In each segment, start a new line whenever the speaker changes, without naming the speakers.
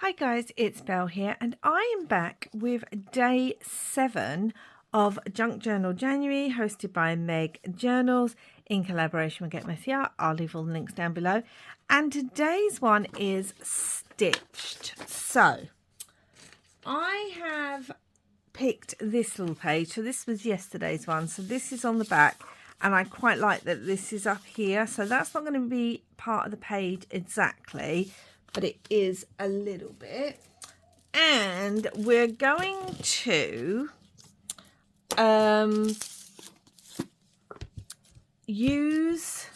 Hi guys, it's Belle here and I am back with day 7 of Junk Journal January, hosted by Meg Journals in collaboration with Get Messy Art. I'll leave all the links down below. And today's one is stitched. So I have picked this little page. So this was yesterday's one. So this is on the back and I quite like that this is up here. So that's not going to be part of the page exactly, but it is a little bit. And we're going to use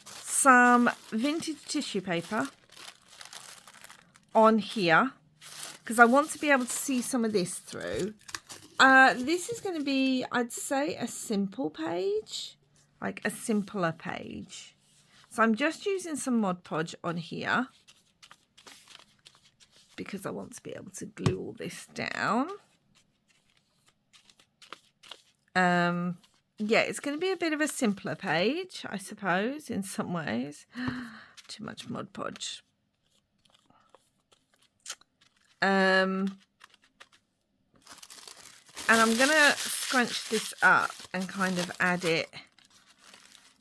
some vintage tissue paper on here because I want to be able to see some of this through. This is going to be, I'd say, a simple page, like a simpler page. So I'm just using some Mod Podge on here because I want to be able to glue all this down. Yeah, it's going to be a bit of a simpler page, I suppose, in some ways. Too much Mod Podge. And I'm going to scrunch this up and kind of add it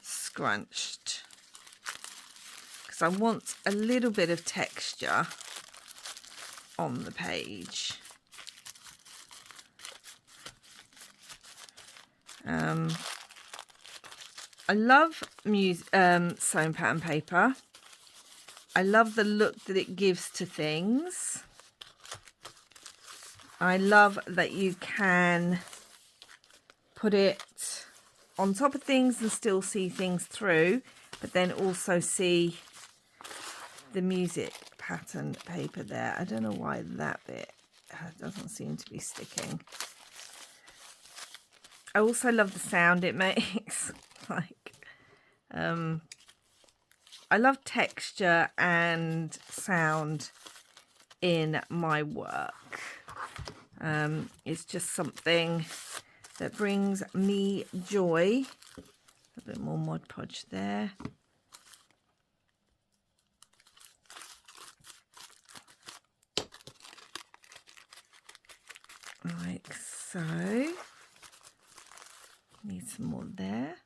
scrunched because I want a little bit of texture on the page. I love sewn pattern paper. I love the look that it gives to things. I love that you can put it on top of things and still see things through, but then also see the music pattern paper there. I don't know why that bit doesn't seem to be sticking. I also love the sound it makes. Like, I love texture and sound in my work. It's just something that brings me joy. A bit more Mod Podge there. Like so. Need some more there.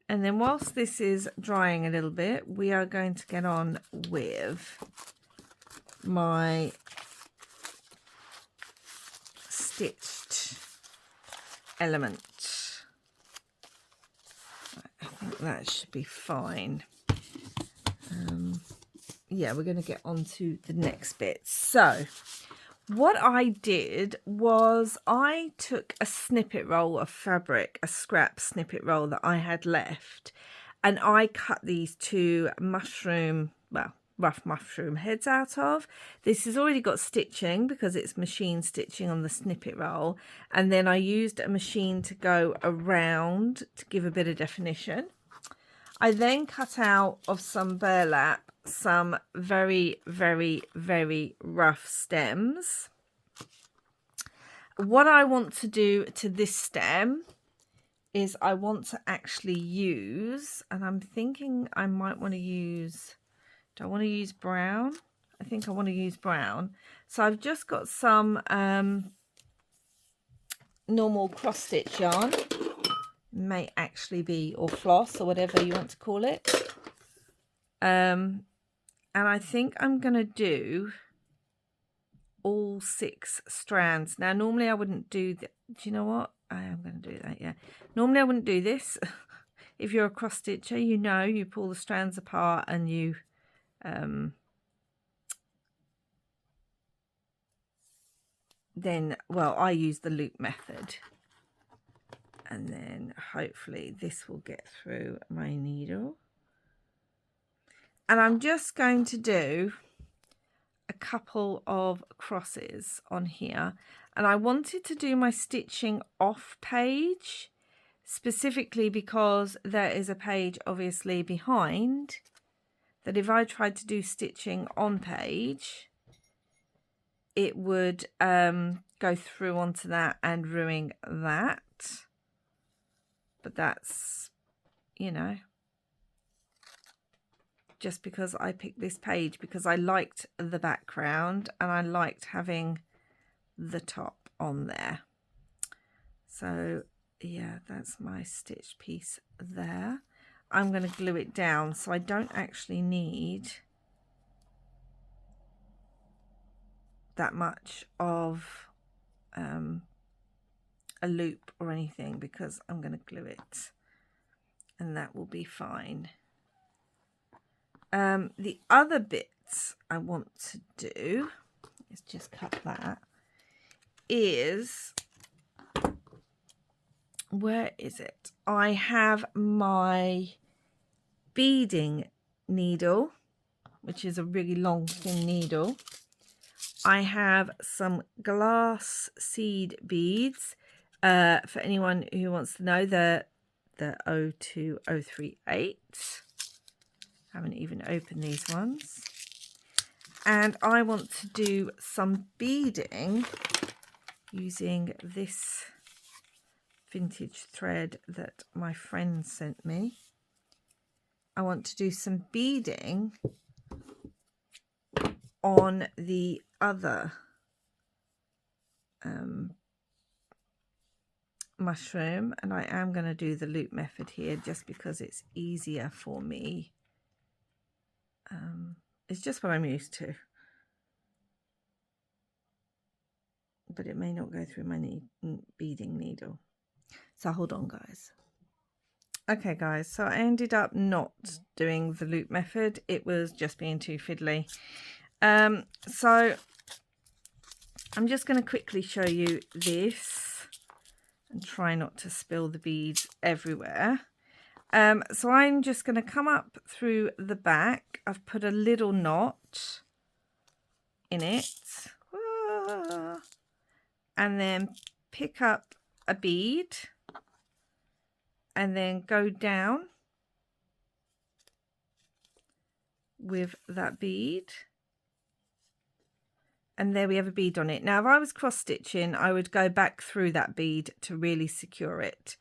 And then whilst this is drying a little bit, we are going to get on with my stitched element. I think that should be fine. Yeah, we're going to get on to the next bit. So what I did was I took a snippet roll of fabric, a scrap snippet roll that I had left, and I cut these two mushroom, well, rough mushroom heads out of. This has already got stitching because it's machine stitching on the snippet roll, and then I used a machine to go around to give a bit of definition. I then cut out of some burlap some very, very, very rough stems. What I want to do to this stem is I want to actually use, and I'm thinking I might want to use, do I want to use brown? I think I want to use brown. So I've just got some normal cross stitch yarn. May actually be, or floss, or whatever you want to call it. And I think I'm going to do all 6 strands. Now, normally I wouldn't do that. Do you know what? I am going to do that, yeah. Normally I wouldn't do this. If you're a cross stitcher, you know, you pull the strands apart and you then, well, I use the loop method. And then hopefully this will get through my needle. And I'm just going to do a couple of crosses on here. And I wanted to do my stitching off page, specifically because there is a page obviously behind that if I tried to do stitching on page, it would go through onto that and ruin that. But that's, you know, just because I picked this page because I liked the background and I liked having the top on there. So yeah, that's my stitched piece there. I'm going to glue it down so I don't actually need that much of a loop or anything, because I'm going to glue it and that will be fine. The other bits I want to do, let's just cut that, is, where is it? I have my beading needle, which is a really long thin needle. I have some glass seed beads. For anyone who wants to know, the 02038. Haven't even opened these ones. And I want to do some beading using this vintage thread that my friend sent me. I want to do some beading on the other mushroom, and I am going to do the loop method here just because it's easier for me. It's just what I'm used to, but it may not go through my beading needle. So hold on, guys. Okay, guys, so I ended up not doing the loop method. It was just being too fiddly. So I'm just going to quickly show you this and try not to spill the beads everywhere. So I'm just going to come up through the back. I've put a little knot in it, and then pick up a bead and then go down with that bead. And there we have a bead on it. Now, if I was cross stitching, I would go back through that bead to really secure it.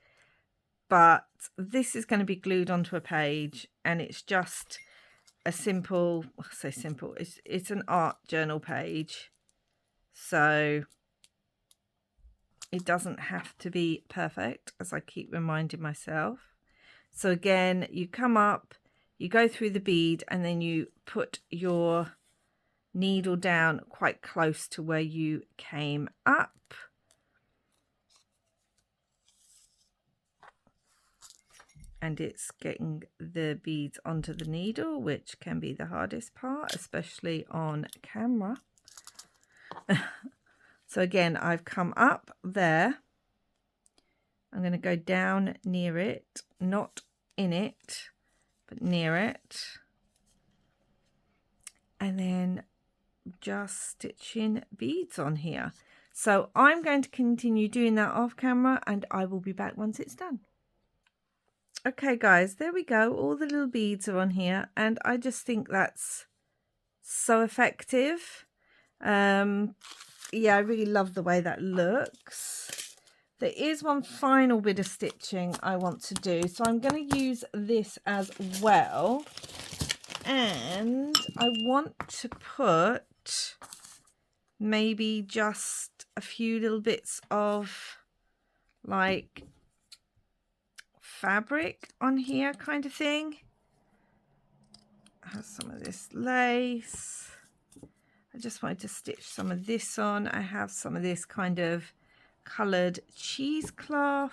But this is going to be glued onto a page, and it's just a simple, I say simple, it's an art journal page. So it doesn't have to be perfect, as I keep reminding myself. So again, you come up, you go through the bead, and then you put your needle down quite close to where you came up. And it's getting the beads onto the needle, which can be the hardest part, especially on camera. So again, I've come up there. I'm going to go down near it, not in it, but near it. And then just stitching beads on here. So I'm going to continue doing that off camera, and I will be back once it's done. Okay, guys, there we go. All the little beads are on here, and I just think that's so effective. Yeah, I really love the way that looks. There is one final bit of stitching I want to do, so I'm going to use this as well. And I want to put maybe just a few little bits of like fabric on here, kind of thing. I have some of this lace. I just wanted to stitch some of this on. I have some of this kind of coloured cheesecloth.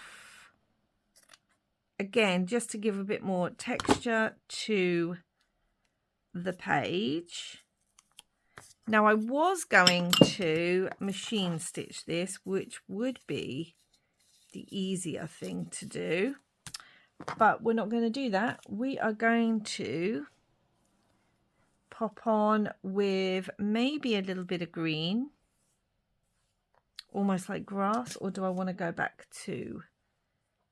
Again, just to give a bit more texture to the page. Now, I was going to machine stitch this, which would be the easier thing to do. But we're not going to do that. We are going to pop on with maybe a little bit of green, almost like grass, or do I want to go back to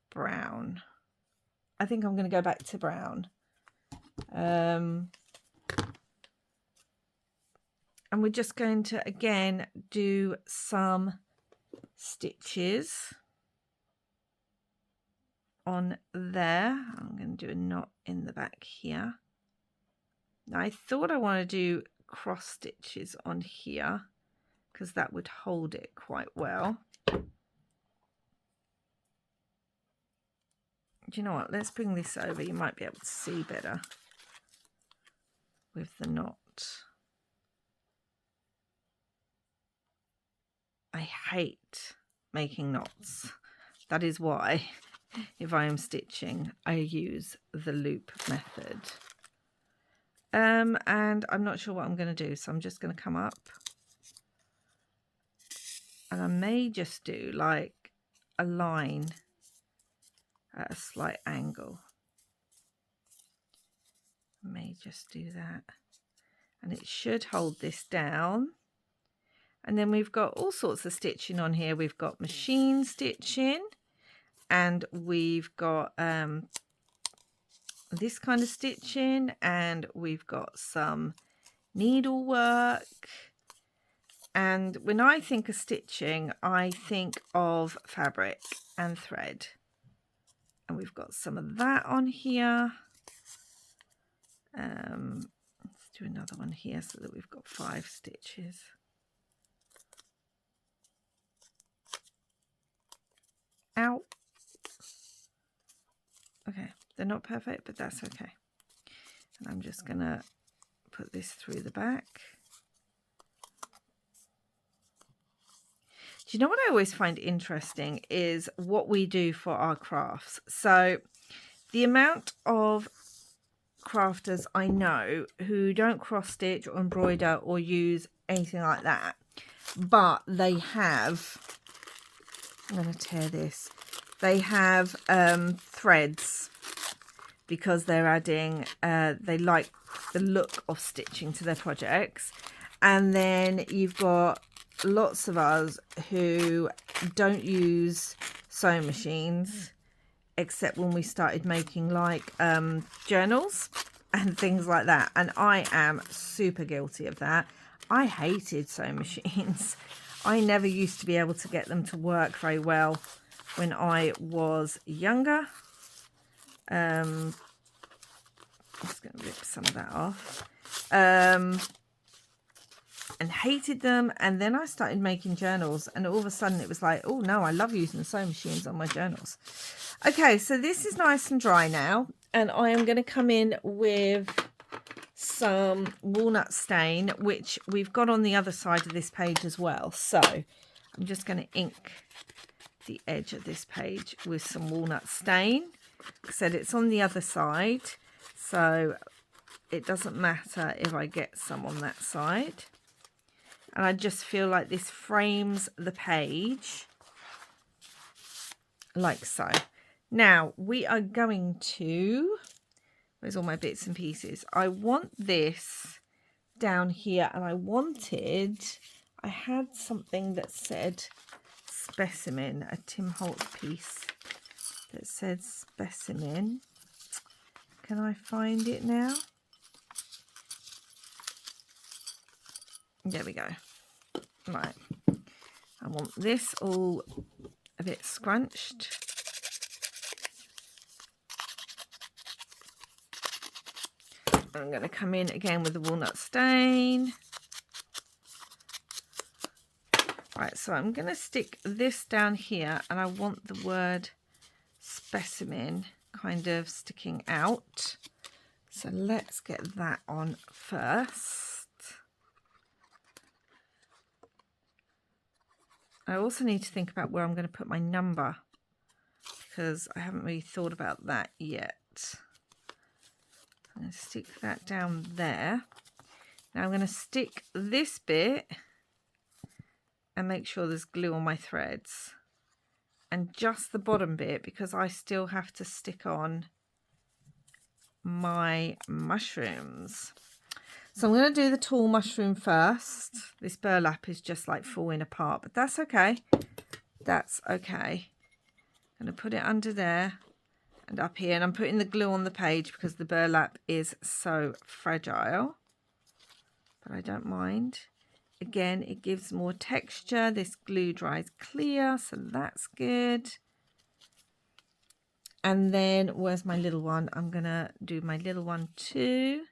brown? I think I'm going to go back to brown. And we're just going to, again, do some stitches on there. I'm going to do a knot in the back here. Now I thought I want to do cross stitches on here because that would hold it quite well. Do you know what? Let's bring this over. You might be able to see better with the knot. I hate making knots. That is why, if I am stitching, I use the loop method. And I'm not sure what I'm going to do, so I'm just going to come up. And I may just do like a line at a slight angle. I may just do that. And it should hold this down. And then we've got all sorts of stitching on here. We've got machine stitching, and we've got this kind of stitching, and we've got some needlework. And when I think of stitching, I think of fabric and thread. And we've got some of that on here. Let's do another one here so that we've got 5 stitches. Ow. Okay, they're not perfect, but that's okay. And I'm just going to put this through the back. Do you know what I always find interesting is what we do for our crafts. So the amount of crafters I know who don't cross stitch or embroider or use anything like that, but they have, I'm going to tear this, they have threads because they're adding, they like the look of stitching to their projects. And then you've got lots of us who don't use sewing machines except when we started making like journals and things like that, and I am super guilty of that. I hated sewing machines. I never used to be able to get them to work very well when I was younger. I'm just going to rip some of that off. And hated them, and then I started making journals, and all of a sudden it was like, oh no, I love using the sewing machines on my journals. Okay, so this is nice and dry now, and I am going to come in with some walnut stain, which we've got on the other side of this page as well. So I'm just going to ink the edge of this page with some walnut stain. Like I said, it's on the other side, so it doesn't matter if I get some on that side. And I just feel like this frames the page like so. Now we are going to, where's all my bits and pieces? I want this down here, and I had something that said specimen, a Tim Holtz piece that said specimen. Can I find it now? There we go. Right. I want this all a bit scrunched. I'm going to come in again with the walnut stain. Right, so I'm going to stick this down here, and I want the word specimen kind of sticking out. So let's get that on first. I also need to think about where I'm going to put my number, because I haven't really thought about that yet. I'm going to stick that down there. Now I'm going to stick this bit and make sure there's glue on my threads, and just the bottom bit, because I still have to stick on my mushrooms. So I'm going to do the tall mushroom first. This burlap is just like falling apart, but that's okay. That's okay. I'm going to put it under there and up here, and I'm putting the glue on the page because the burlap is so fragile, but I don't mind. Again, it gives more texture. This glue dries clear, so that's good. And then where's my little one? I'm going to do my little one too.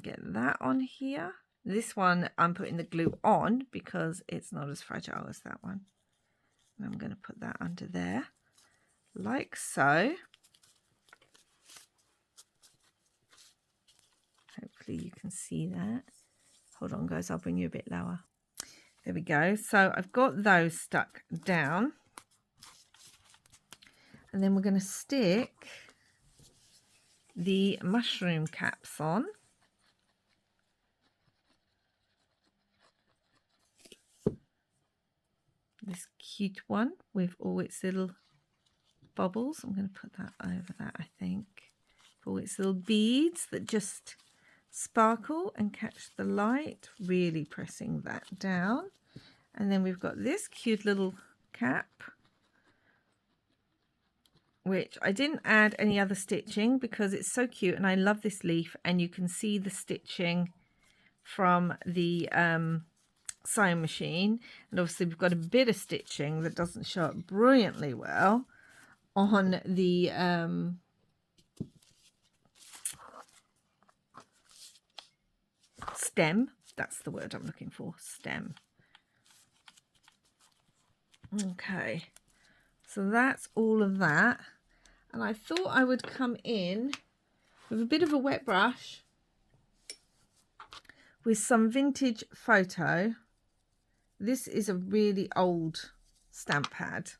get that on here. This one I'm putting the glue on because it's not as fragile as that one. And I'm going to put that under there like so. Hopefully you can see that. Hold on guys, I'll bring you a bit lower. There we go. So I've got those stuck down. And then we're going to stick the mushroom caps on. This cute one with all its little bubbles. I'm going to put that over that, I think. All its little beads that just sparkle and catch the light. Really pressing that down. And then we've got this cute little cap, which I didn't add any other stitching because it's so cute and I love this leaf, and you can see the stitching from the sewing machine, and obviously we've got a bit of stitching that doesn't show up brilliantly well on the stem. That's the word I'm looking for, stem. Okay, so that's all of that, and I thought I would come in with a bit of a wet brush with some vintage photo. This is a really old stamp pad,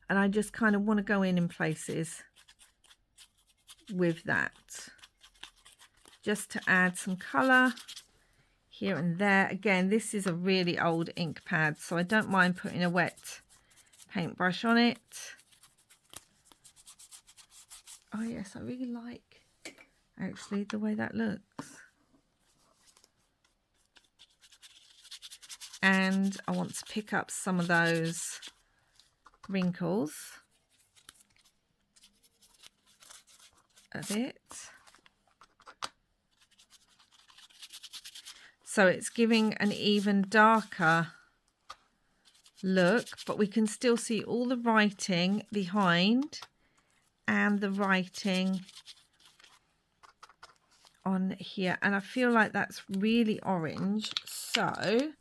and I just kind of want to go in places with that, just to add some colour here and there. Again, this is a really old ink pad, so I don't mind putting a wet paintbrush on it. Oh yes, I really like actually the way that looks. And I want to pick up some of those wrinkles a bit. So it's giving an even darker look, but we can still see all the writing behind and the writing on here. And I feel like that's really orange. So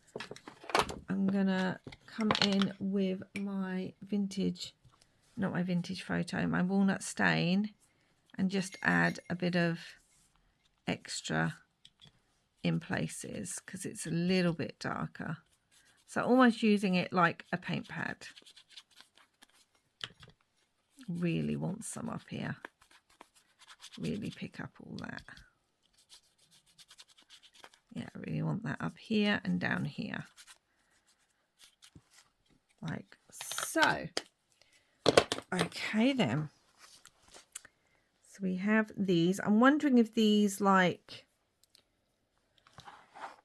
I'm gonna come in with my vintage, not my vintage photo, my walnut stain, and just add a bit of extra in places because it's a little bit darker. So almost using it like a paint pad. Really want some up here. Really pick up all that. Yeah, I really want that up here and down here. Like so. Okay then. So we have these. I'm wondering if these, like,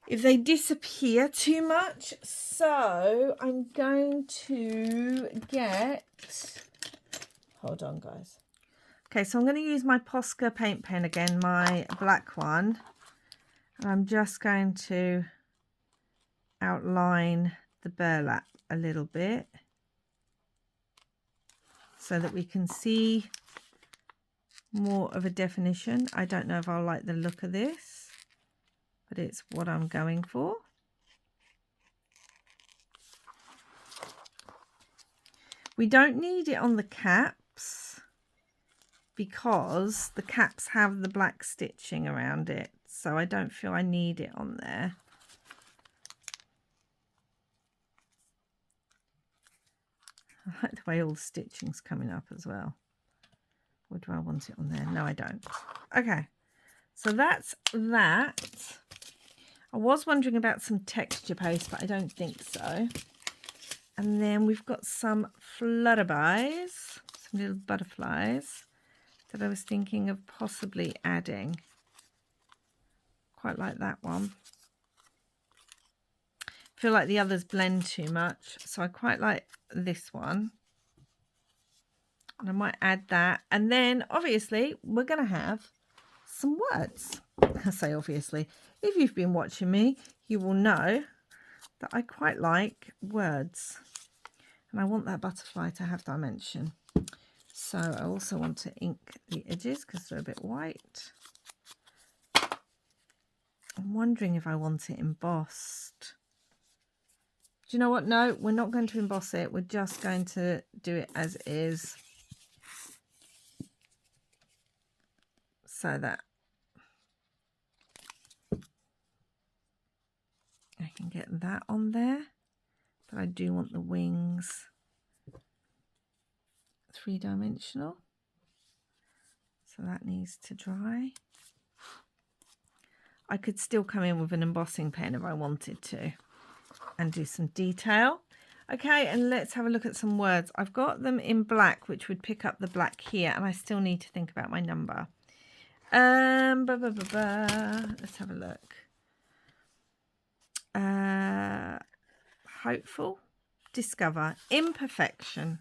if they disappear too much. So I'm going to get, hold on guys. Okay, so I'm going to use my Posca paint pen again, my black one. And I'm just going to outline the burlap a little bit so that we can see more of a definition. I don't know if I'll like the look of this, but it's what I'm going for. We don't need it on the caps because the caps have the black stitching around it, so I don't feel I need it on there. I like the way all the stitching's coming up as well. Or do I want it on there? No, I don't. Okay, so that's that. I was wondering about some texture paste, but I don't think so. And then we've got some flutterbies, some little butterflies that I was thinking of possibly adding. Quite like that one. I feel like the others blend too much, so I quite like this one. And I might add that. And then obviously we're going to have some words. I say obviously. If you've been watching me, you will know that I quite like words. And I want that butterfly to have dimension. So I also want to ink the edges because they're a bit white. I'm wondering if I want it embossed. Do you know what? No, we're not going to emboss it. We're just going to do it as is. So that I can get that on there. But I do want the wings three-dimensional. So that needs to dry. I could still come in with an embossing pen if I wanted to and do some detail. Okay, and let's have a look at some words. I've got them in black, which would pick up the black here, and I still need to think about my number. Let's have a look. Hopeful, discover, imperfection,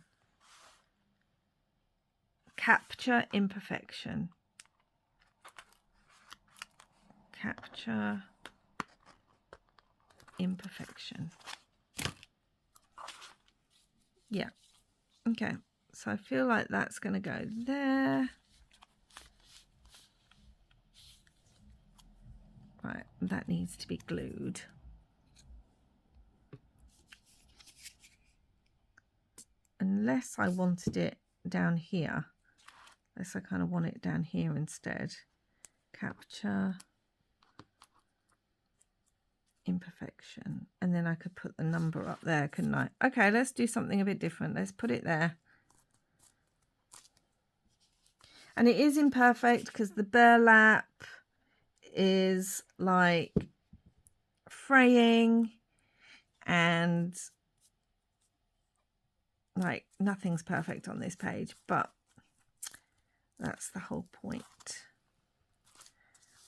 capture, imperfection, capture, imperfection. Yeah, okay, so I feel like that's going to go there. Right, that needs to be glued. Unless I wanted it down here. Unless I kind of want it down here instead. Capture, imperfection. And then I could put the number up there, couldn't I? Okay, let's do something a bit different. Let's put it there. And it is imperfect because the burlap is like fraying and like nothing's perfect on this page, but that's the whole point.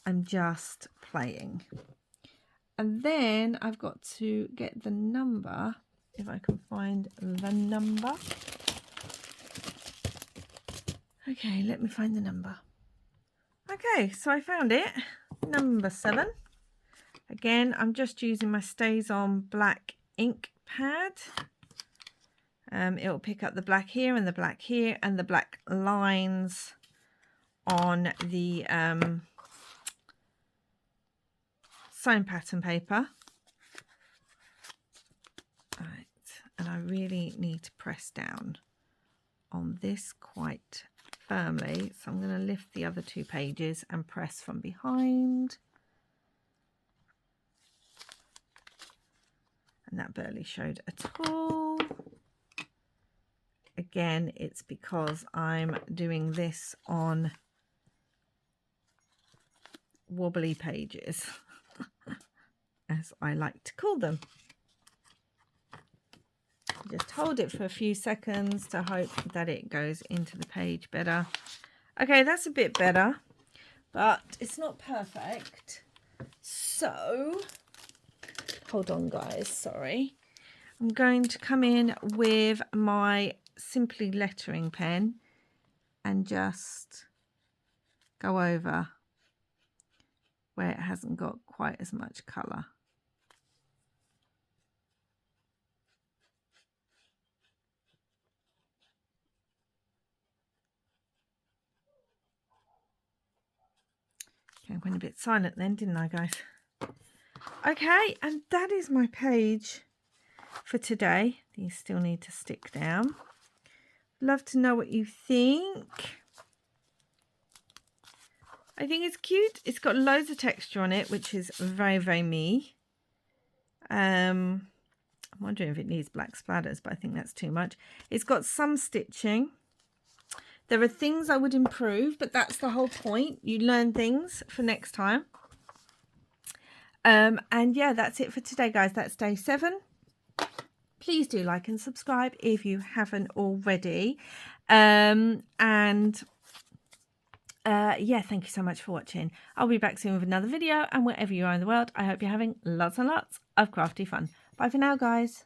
I'm just playing. And then I've got to get the number, if I can find the number. Okay, let me find the number. Okay, so I found it, number 7. Again, I'm just using my Stays On black ink pad. It'll pick up the black here and the black here and the black lines on the sewn pattern paper. Right, and I really need to press down on this quite firmly. So I'm going to lift the other 2 pages and press from behind. And that barely showed at all. Again, it's because I'm doing this on wobbly pages, as I like to call them. Just hold it for a few seconds to hope that it goes into the page better. Okay, that's a bit better, but it's not perfect. So, hold on guys, sorry. I'm going to come in with my Simply lettering pen and just go over where it hasn't got quite as much colour. Okay, I went a bit silent then, didn't I, guys? Okay, and that is my page for today. These still need to stick down. Love to know what you think. I think it's cute. It's got loads of texture on it, which is very, very me. I'm wondering if it needs black splatters, but I think that's too much. It's got some stitching. There are things I would improve, but that's the whole point. You learn things for next time. And yeah, that's it for today, guys. That's day 7. Please do like and subscribe if you haven't already. Yeah, thank you so much for watching. I'll be back soon with another video, and wherever you are in the world, I hope you're having lots and lots of crafty fun. Bye for now, guys.